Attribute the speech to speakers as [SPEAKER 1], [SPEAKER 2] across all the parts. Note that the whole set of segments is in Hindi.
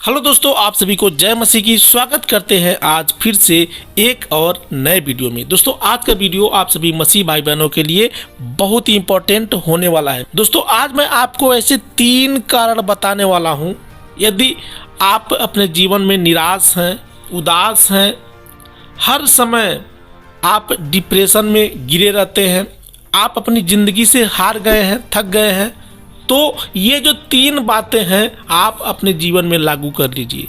[SPEAKER 1] हेलो दोस्तों, आप सभी को जय मसीह की स्वागत करते हैं आज फिर से एक और नए वीडियो में। दोस्तों आज का वीडियो आप सभी मसीह भाई बहनों के लिए बहुत ही इम्पोर्टेंट होने वाला है। दोस्तों आज मैं आपको ऐसे 3 कारण बताने वाला हूं। यदि आप अपने जीवन में निराश हैं, उदास हैं, हर समय आप डिप्रेशन में गिरे रहते हैं, आप अपनी ज़िंदगी से हार गए हैं, थक गए हैं, तो ये जो 3 बातें हैं आप अपने जीवन में लागू कर लीजिए।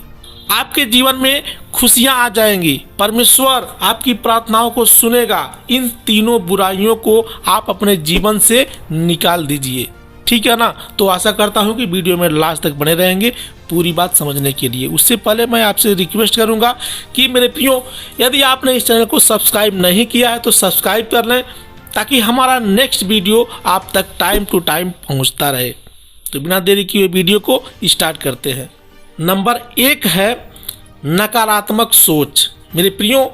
[SPEAKER 1] आपके जीवन में खुशियां आ जाएंगी, परमेश्वर आपकी प्रार्थनाओं को सुनेगा। इन तीनों बुराइयों को आप अपने जीवन से निकाल दीजिए, ठीक है ना। तो आशा करता हूं कि वीडियो में लास्ट तक बने रहेंगे पूरी बात समझने के लिए। उससे पहले मैं आपसे रिक्वेस्ट करूंगा कि मेरे प्रियो, यदि आपने इस चैनल को सब्सक्राइब नहीं किया है तो सब्सक्राइब कर लें, ताकि हमारा नेक्स्ट वीडियो आप तक टाइम टू टाइम पहुंचता रहे। तो बिना देरी किए वीडियो को स्टार्ट करते हैं। नंबर 1 है नकारात्मक सोच। मेरे प्रियो,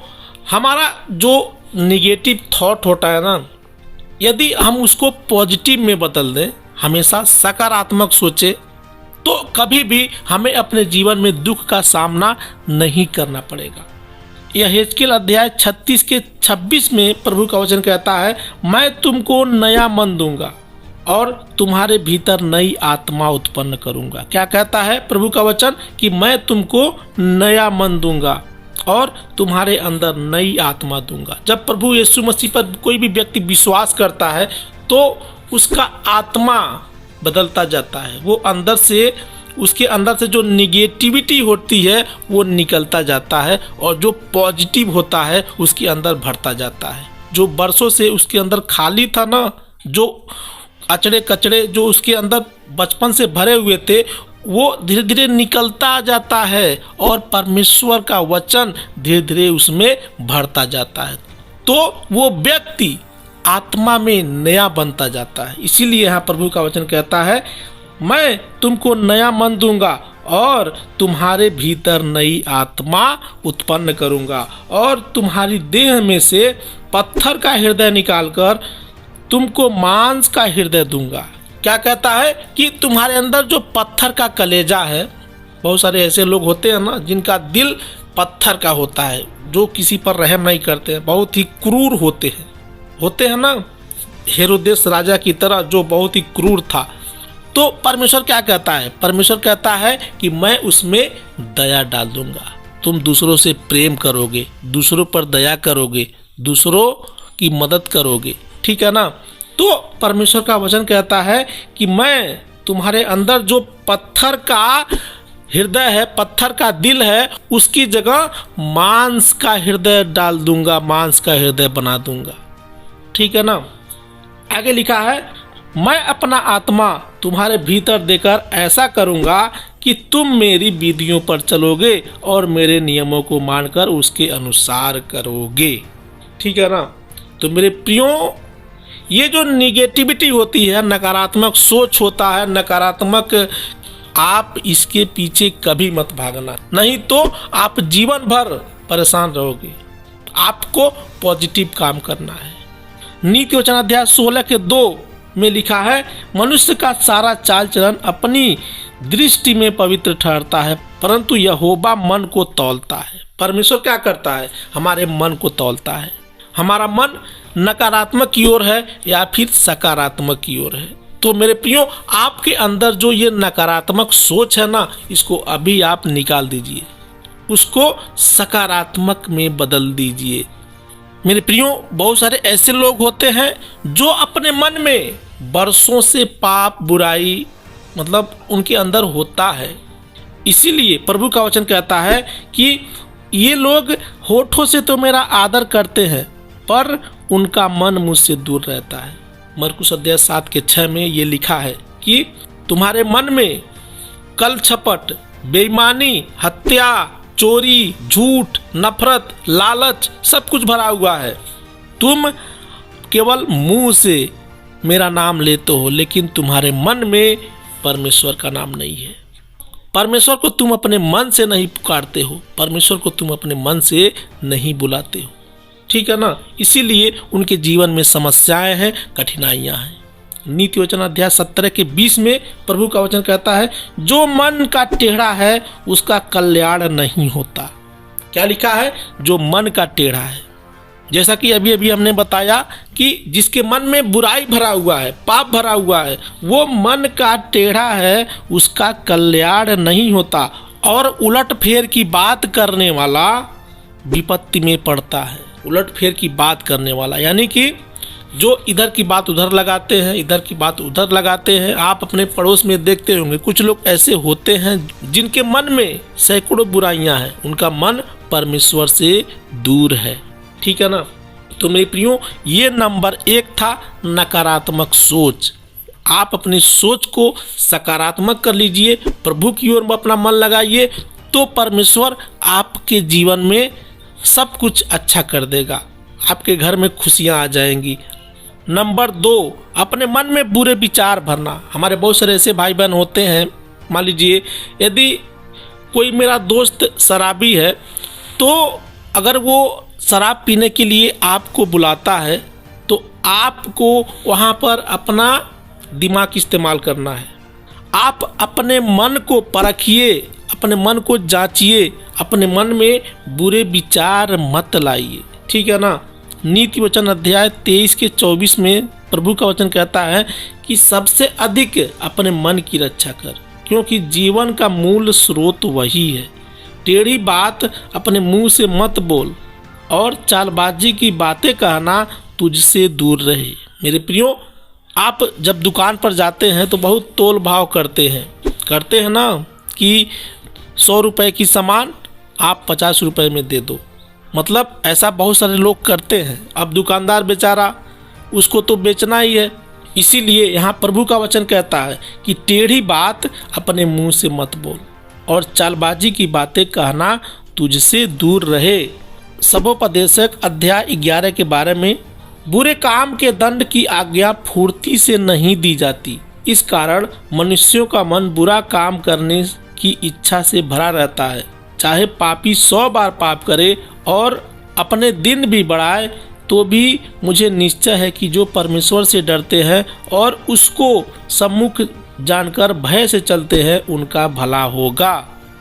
[SPEAKER 1] हमारा जो निगेटिव थॉट होता है ना, यदि हम उसको पॉजिटिव में बदल दें, हमेशा सकारात्मक सोचें, तो कभी भी हमें अपने जीवन में दुख का सामना नहीं करना पड़ेगा। यहेजकेल अध्याय 36 के 26 में प्रभु का वचन कहता है, मैं तुमको नया मन दूंगा और तुम्हारे भीतर नई आत्मा उत्पन्न करूंगा। क्या कहता है प्रभु का वचन? कि मैं तुमको नया मन दूंगा और तुम्हारे अंदर नई आत्मा दूंगा। जब प्रभु यीशु मसीह पर कोई भी व्यक्ति विश्वास करता है तो उसका आत्मा बदलता जाता है। वो अंदर से, उसके अंदर से जो निगेटिविटी होती है वो निकलता जाता है और जो पॉजिटिव होता है उसके अंदर भरता जाता है। जो बरसों से उसके अंदर खाली था ना, जो अचड़े कचड़े जो उसके अंदर बचपन से भरे हुए थे, वो धीरे धीरे निकलता जाता है और परमेश्वर का वचन धीरे धीरे उसमें भरता जाता है। तो वो व्यक्ति आत्मा में नया बनता जाता है। इसीलिए यहाँ प्रभु का वचन कहता है, मैं तुमको नया मन दूंगा और तुम्हारे भीतर नई आत्मा उत्पन्न करूंगा और तुम्हारी देह में से पत्थर का हृदय निकालकर तुमको मांस का हृदय दूंगा। क्या कहता है? कि तुम्हारे अंदर जो पत्थर का कलेजा है, बहुत सारे ऐसे लोग होते हैं ना जिनका दिल पत्थर का होता है, जो किसी पर रहम नहीं करते हैं, बहुत ही क्रूर होते हैं ना, हेरोदेस राजा की तरह जो बहुत ही क्रूर था। तो परमेश्वर क्या कहता है? परमेश्वर कहता है कि मैं उसमें दया डाल दूंगा। तुम दूसरों से प्रेम करोगे, दूसरों पर दया करोगे, दूसरों की मदद करोगे, ठीक है ना। तो परमेश्वर का वचन कहता है कि मैं तुम्हारे अंदर जो पत्थर का हृदय है, पत्थर का दिल है, उसकी जगह मांस का हृदय डाल दूंगा, मांस का हृदय बना दूंगा, ठीक है ना। आगे लिखा है, मैं अपना आत्मा तुम्हारे भीतर देकर ऐसा करूंगा कि तुम मेरी विधियों पर चलोगे और मेरे नियमों को मानकर उसके अनुसार करोगे, ठीक है ना। तो मेरे प्रियो, ये जो निगेटिविटी होती है, नकारात्मक सोच होता है, नकारात्मक, आप इसके पीछे कभी मत भागना, नहीं तो आप जीवन भर परेशान रहोगे। आपको पॉजिटिव काम करना है। नीति वचन अध्याय 16 के 2 में लिखा है, मनुष्य का सारा चाल चलन अपनी दृष्टि में पवित्र ठहरता है, परंतु यहोवा मन को तौलता है। परमेश्वर क्या करता है? हमारे मन को तौलता है। हमारा मन नकारात्मक की ओर है या फिर सकारात्मक की ओर है। तो मेरे प्रियो, आपके अंदर जो ये नकारात्मक सोच है ना, इसको अभी आप निकाल दीजिए, उसको सकारात्मक में बदल दीजिए। मेरे प्रियो, बहुत सारे ऐसे लोग होते हैं जो अपने मन में बरसों से पाप, बुराई, मतलब उनके अंदर होता है। इसीलिए प्रभु का वचन कहता है कि ये लोग होठों से तो मेरा आदर करते हैं, पर उनका मन मुझसे दूर रहता है। मरकुस अध्याय 7 के 6 में ये लिखा है कि तुम्हारे मन में कल छपट, बेईमानी, हत्या, चोरी, झूठ, नफरत, लालच सब कुछ भरा हुआ है। तुम केवल मुंह से मेरा नाम लेते हो, लेकिन तुम्हारे मन में परमेश्वर का नाम नहीं है। परमेश्वर को तुम अपने मन से नहीं पुकारते हो, परमेश्वर को तुम अपने मन से नहीं बुलाते हो, ठीक है ना। इसीलिए उनके जीवन में समस्याएं हैं, कठिनाइयां हैं। नीति वचन अध्याय 17 के 20 में प्रभु का वचन कहता है, जो मन का टेढ़ा है उसका कल्याण नहीं होता। क्या लिखा है? जो मन का टेढ़ा है। जैसा कि अभी अभी हमने बताया कि जिसके मन में बुराई भरा हुआ है, पाप भरा हुआ है, वो मन का टेढ़ा है, उसका कल्याण नहीं होता और उलट फेर की बात करने वाला विपत्ति में पड़ता है। उलट फेर की बात करने वाला यानी कि जो इधर की बात उधर लगाते हैं, इधर की बात उधर लगाते हैं। आप अपने पड़ोस में देखते होंगे कुछ लोग ऐसे होते हैं जिनके मन में सैकड़ों बुराइयां हैं, उनका मन परमेश्वर से दूर है। ठीक है ना? तो मेरे प्रियो, ये नंबर 1 था नकारात्मक सोच। आप अपनी सोच को सकारात्मक कर लीजिए, प्रभु की ओर अपना मन लगाइए, तो परमेश्वर आपके जीवन में सब कुछ अच्छा कर देगा। आपके घर में खुशियां आ जाएंगी। नंबर 2, अपने मन में बुरे विचार भरना। हमारे बहुत सारे ऐसे भाई बहन होते हैं, मान लीजिए यदि कोई मेरा दोस्त शराबी है, तो अगर वो शराब पीने के लिए आपको बुलाता है तो आपको वहाँ पर अपना दिमाग इस्तेमाल करना है। आप अपने मन को परखिए, अपने मन को जांचिए, अपने मन में बुरे विचार मत लाइए। ठीक है ना? नीति वचन अध्याय 23 के 24 में प्रभु का वचन कहता है कि सबसे अधिक अपने मन की रक्षा कर, क्योंकि जीवन का मूल स्रोत वही है। टेढ़ी बात अपने मुंह से मत बोल और चालबाजी की बातें कहना तुझसे दूर रहे। मेरे प्रियो, आप जब दुकान पर जाते हैं तो बहुत तोल भाव करते हैं ना कि 100 रुपए की सामान आप 50 रुपए में दे दो। मतलब ऐसा बहुत सारे लोग करते हैं। अब दुकानदार बेचारा, उसको तो बेचना ही है, इसीलिए यहाँ प्रभु का वचन कहता है कि टेढ़ी बात अपने मुंह से मत बोल और चालबाजी की बातें कहना तुझसे दूर रहे। सबोपदेशक अध्याय 11 के बारे में, बुरे काम के दंड की आज्ञा फुर्ती से नहीं दी जाती, इस कारण मनुष्यों का मन बुरा काम करने की इच्छा से भरा रहता है। चाहे पापी 100 बार पाप करे और अपने दिन भी बढ़ाए, तो भी मुझे निश्चय है कि जो परमेश्वर से डरते हैं और उसको सम्मुख जानकर भय से चलते हैं, उनका भला होगा।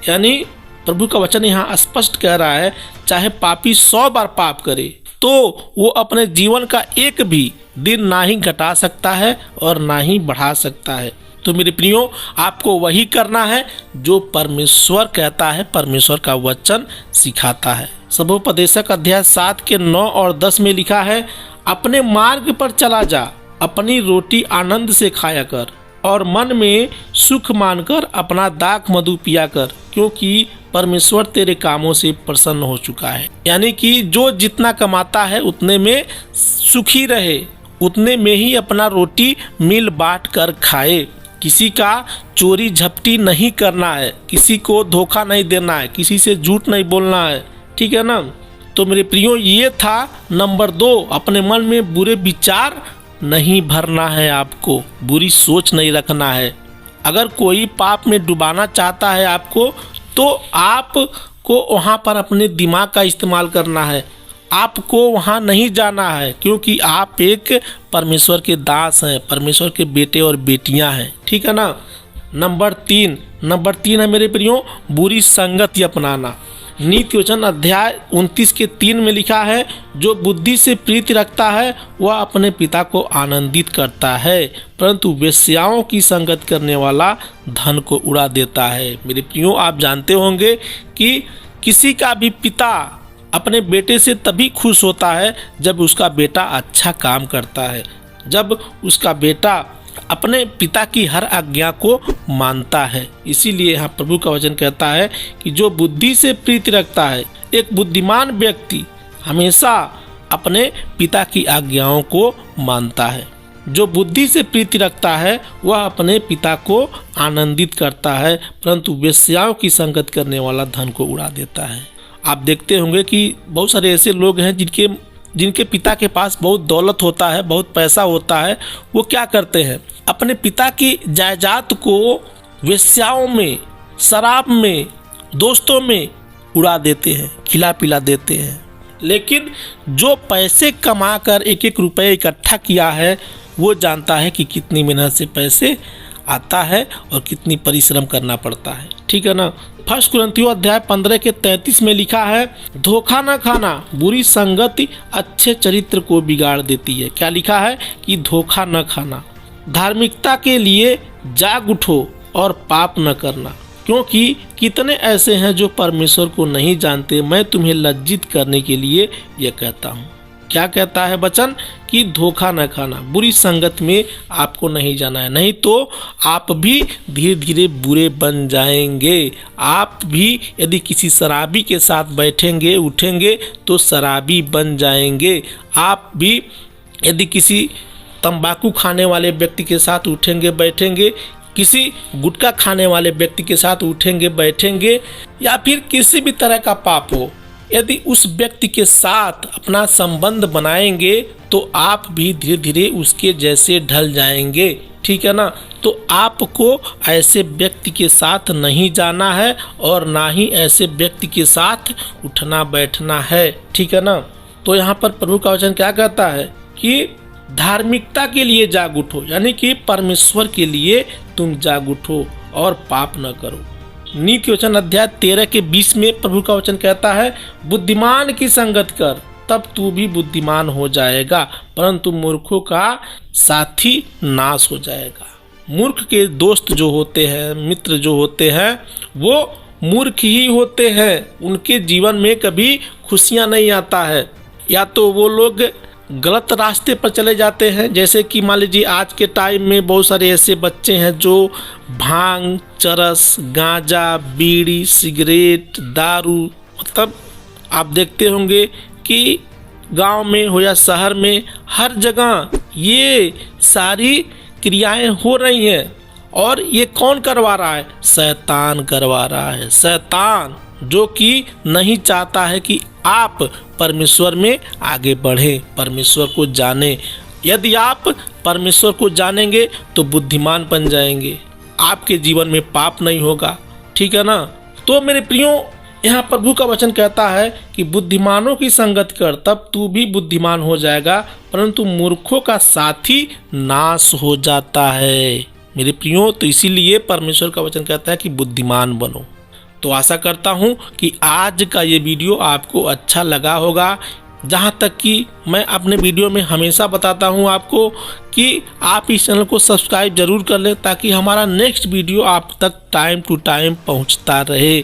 [SPEAKER 1] यानी प्रभु का वचन यहाँ स्पष्ट कह रहा है, चाहे पापी 100 बार पाप करे तो वो अपने जीवन का एक भी दिन ना ही घटा सकता है और ना ही बढ़ा सकता है। तो मेरे प्रियो, आपको वही करना है जो परमेश्वर कहता है, परमेश्वर का वचन सिखाता है। सबोपदेशक अध्याय 7 के 9 और 10 में लिखा है, अपने मार्ग पर चला जा, अपनी रोटी आनंद से खाया कर और मन में सुख मानकर अपना दाख मधु पिया कर, क्योंकि परमेश्वर तेरे कामों से प्रसन्न हो चुका है। यानी कि जो जितना कमाता है उतने में सुखी रहे, उतने में ही अपना रोटी मिल बांट कर खाए। किसी का चोरी झपटी नहीं करना है, किसी को धोखा नहीं देना है, किसी से झूठ नहीं बोलना है। ठीक है ना? तो मेरे प्रियो, ये था नंबर 2, अपने मन में बुरे विचार नहीं भरना है, आपको बुरी सोच नहीं रखना है। अगर कोई पाप में डुबाना चाहता है आपको, तो आपको वहाँ पर अपने दिमाग का इस्तेमाल करना है। आपको वहाँ नहीं जाना है, क्योंकि आप एक परमेश्वर के दास हैं, परमेश्वर के बेटे और बेटियां हैं। ठीक है ना? नंबर 3 है मेरे प्रियो, बुरी संगति अपनाना। नीति वचन अध्याय 29 के 3 में लिखा है, जो बुद्धि से प्रीति रखता है वह अपने पिता को आनंदित करता है, परंतु वेश्याओं की संगत करने वाला धन को उड़ा देता है। मेरे प्रियो, आप जानते होंगे कि किसी का भी पिता अपने बेटे से तभी खुश होता है जब उसका बेटा अच्छा काम करता है, जब उसका बेटा अपने पिता की हर आज्ञा को मानता है। इसीलिए यहाँ प्रभु का वचन कहता है कि जो बुद्धि से प्रीति रखता है, एक बुद्धिमान व्यक्ति हमेशा अपने पिता की आज्ञाओं को मानता है। जो बुद्धि से प्रीति रखता है वह अपने पिता को आनंदित करता है, परंतु वेश्याओं की संगत करने वाला धन को उड़ा देता है। आप देखते होंगे कि बहुत सारे ऐसे लोग हैं जिनके पिता के पास बहुत दौलत होता है, बहुत पैसा होता है। वो क्या करते हैं, अपने पिता की जायदाद को वेश्याओं में, शराब में, दोस्तों में उड़ा देते हैं, खिला पिला देते हैं। लेकिन जो पैसे कमाकर 1-1 रुपये इकट्ठा किया है, वो जानता है कि कितनी मेहनत से पैसे आता है और कितनी परिश्रम करना पड़ता है। ठीक है ना। फर्स्ट कुरिन्थियों अध्याय 15 के 33 में लिखा है, धोखा न खाना, बुरी संगति अच्छे चरित्र को बिगाड़ देती है। क्या लिखा है कि धोखा न खाना, धार्मिकता के लिए जाग उठो और पाप न करना, क्योंकि कितने ऐसे हैं जो परमेश्वर को नहीं जानते। मैं तुम्हें लज्जित करने के लिए यह कहता हूँ। क्या कहता है वचन कि धोखा न खाना, बुरी संगत में आपको नहीं जाना है, नहीं तो आप भी धीरे धीरे बुरे बन जाएंगे। आप भी यदि किसी शराबी के साथ बैठेंगे उठेंगे तो शराबी बन जाएंगे। आप भी यदि किसी तंबाकू खाने वाले व्यक्ति के साथ उठेंगे बैठेंगे, किसी गुटखा खाने वाले व्यक्ति के साथ उठेंगे बैठेंगे, या फिर किसी भी तरह का पाप हो, यदि उस व्यक्ति के साथ अपना संबंध बनाएंगे तो आप भी धीरे धीरे उसके जैसे ढल जाएंगे। ठीक है ना। तो आपको ऐसे व्यक्ति के साथ नहीं जाना है और ना ही ऐसे व्यक्ति के साथ उठना बैठना है। ठीक है ना। तो यहाँ पर प्रभु का वचन क्या कहता है कि धार्मिकता के लिए जाग उठो, यानी कि परमेश्वर के लिए तुम जाग उठो और पाप न करो। नीति वचन अध्याय 13 के 20 में प्रभु का वचन कहता है, बुद्धिमान की संगत कर, तब तू भी बुद्धिमान हो जाएगा, परंतु मूर्खों का साथी नाश हो जाएगा। मूर्ख के दोस्त जो होते हैं, मित्र जो होते हैं, वो मूर्ख ही होते हैं। उनके जीवन में कभी खुशियां नहीं आता है, या तो वो लोग गलत रास्ते पर चले जाते हैं। जैसे कि मान लीजिए आज के टाइम में बहुत सारे ऐसे बच्चे हैं जो भांग, चरस, गांजा, बीड़ी, सिगरेट, दारू, मतलब आप देखते होंगे कि गांव में हो या शहर में हर जगह ये सारी क्रियाएं हो रही हैं। और ये कौन करवा रहा है? शैतान करवा रहा है। शैतान जो कि नहीं चाहता है कि आप परमेश्वर में आगे बढ़ें, परमेश्वर को जानें। यदि आप परमेश्वर को जानेंगे तो बुद्धिमान बन जाएंगे, आपके जीवन में पाप नहीं होगा। ठीक है ना। तो मेरे प्रियो, यहाँ प्रभु का वचन कहता है कि बुद्धिमानों की संगत कर, तब तू भी बुद्धिमान हो जाएगा, परंतु मूर्खों का साथी नाश हो जाता है। मेरे प्रियो, तो इसीलिए परमेश्वर का वचन कहता है कि बुद्धिमान बनो। तो आशा करता हूँ कि आज का ये वीडियो आपको अच्छा लगा होगा। जहाँ तक कि मैं अपने वीडियो में हमेशा बताता हूँ आपको कि आप इस चैनल को सब्सक्राइब जरूर कर लें, ताकि हमारा नेक्स्ट वीडियो आप तक टाइम टू टाइम पहुँचता रहे।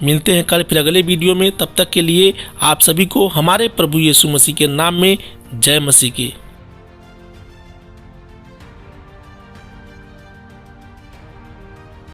[SPEAKER 1] मिलते हैं कल फिर अगले वीडियो में। तब तक के लिए आप सभी को हमारे प्रभु यीशु मसीह के नाम में जय मसीह की।